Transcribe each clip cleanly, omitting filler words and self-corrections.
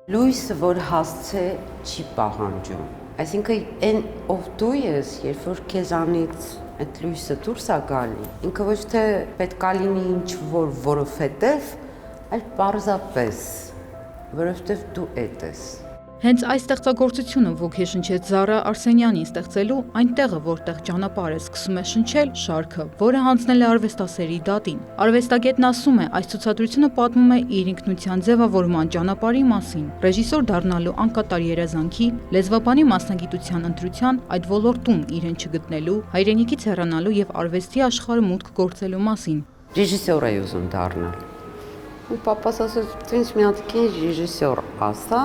Լույսը, որ հասցե չի պահանջում, այսինքն այն ով դու ես, երբ որ քեզանից այդ լույսը դուրս է գալի, ինքը ոչ թե պետք է լինի ինչ որ որովհետև, այլ պարզապես, որովհետև դու էդ ես։ Հենց այս ստեղծագործությունը ոգեշնչեց Զարա Արսենյանին ստեղծելու այնտեղը, որտեղ ճանապարհը սկսում է շնչել շարքը, որը հանձնել է արվեստասերի դատին։ Արվեստագետն ասում է, այս ցուցադրությունը պատմում է իր ինքնության ձևավորման ճանապարհի մասին, ռեժիսոր դառնալու անկատար երազանքի, լեզվաբանի մասնագիտության ընտրության, այդ ոլորտում իրեն չգտնելու, հայրենիքից հեռանալու եւ արվեստի աշխարհը մուտք գործելու մասին։ Ռեժիսոր էի ուզում դառնալ։ Ու պապաս ասաց, ինձ մի հատ կին ռեժիսոր ասա,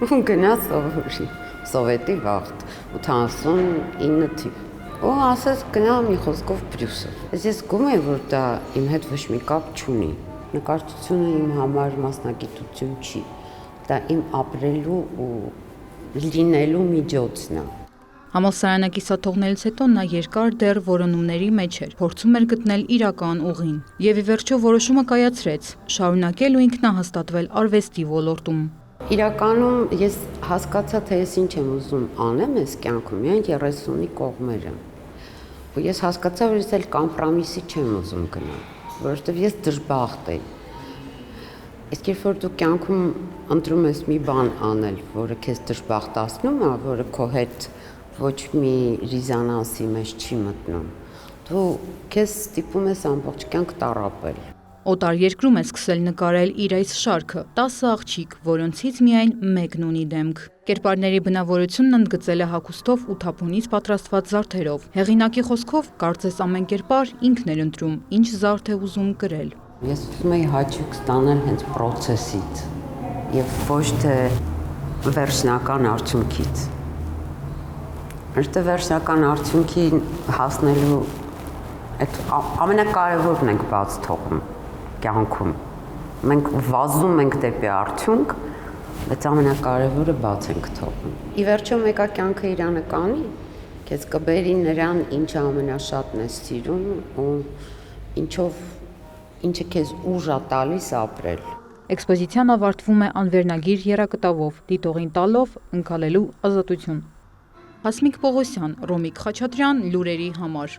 գնա սովորի, սովետի վաղտ, 89 թիվ։ Ու ասաց գնա մի խոսքով Բրյուսել։ Ես զգում եմ, որ դա իմ հետ ոչ մի կապ չունի։ Նկարչությունը իմ համար մասնագիտություն չի։ Դա իմ ապրելու ու լինելու միջոցն է։ Համալսարանակիսաթողնելուց հետո նա երկար դեռ որոնումների մեջ էր, փորձում էր գտնել իրական ուղին եւ ի վերջո որոշումը կայացրեց՝ շարունակել ու ինքնահաստատվել արվեստի ոլորտում։ Իրականում ես հասկացա, թե ես ինչ եմ ուզում անեմ այս կյանքում, միայն 30-ի կողմերը։ Ու ես հասկացա, որ ես էլ կոմպրոմիսի չեմ ուզում գնալ, որովհետև ես դժբախտ եմ։ Իսկ երբ որ դու կյանքում ընտրում ես մի բան անել, որը քեզ դժբախտացնում է, որը քո հետ ոչ մի ռիզոնանսի մեջ չի մտնում, դու քեզ ստիպում ես ամբողջ կյանք տառապել։ Օտար երկրում է սկսել նկարել իր այս շարքը՝ 10 աղջիկ, որոնցից միայն մեկն ունի դեմք։ Կերպարների բնավորությունն ընդգծել է հագուստով ու թափոնից պատրաստված զարդերով։ Հեղինակի խոսքով, կարծես ամեն կերպար ինքն էր ընտրում, ինչ զարդ է ուզում կրել։ Ես ուզում եի հաճույք ստանալ հենց պրոցեսից եւ ոչ թե վերջնական արդյունքից։ Որտե վերջնական արդյունքին հասնելու այդ ամենակարևորն ենք բաց թողում կյանքում։ Մենք վազում ենք դեպի արդյունք, բայց ամենակարևորը բաց ենք թողում։ Ի վերջո մեկը կյանքը իրանը կանի, քեզ կբերի նրան, ինչը ամենաշատն ես սիրում ու ինչը քեզ ուժ է տալիս ապրել։ Էքսպոզիցիան ավարտվում է անվերնագիր եռակտավով, դիտողին տալով ընկալելու ազատություն։ Հասմիկ Պողոսյան, Ռոմիկ Խաչատրյան, լուրերի համար։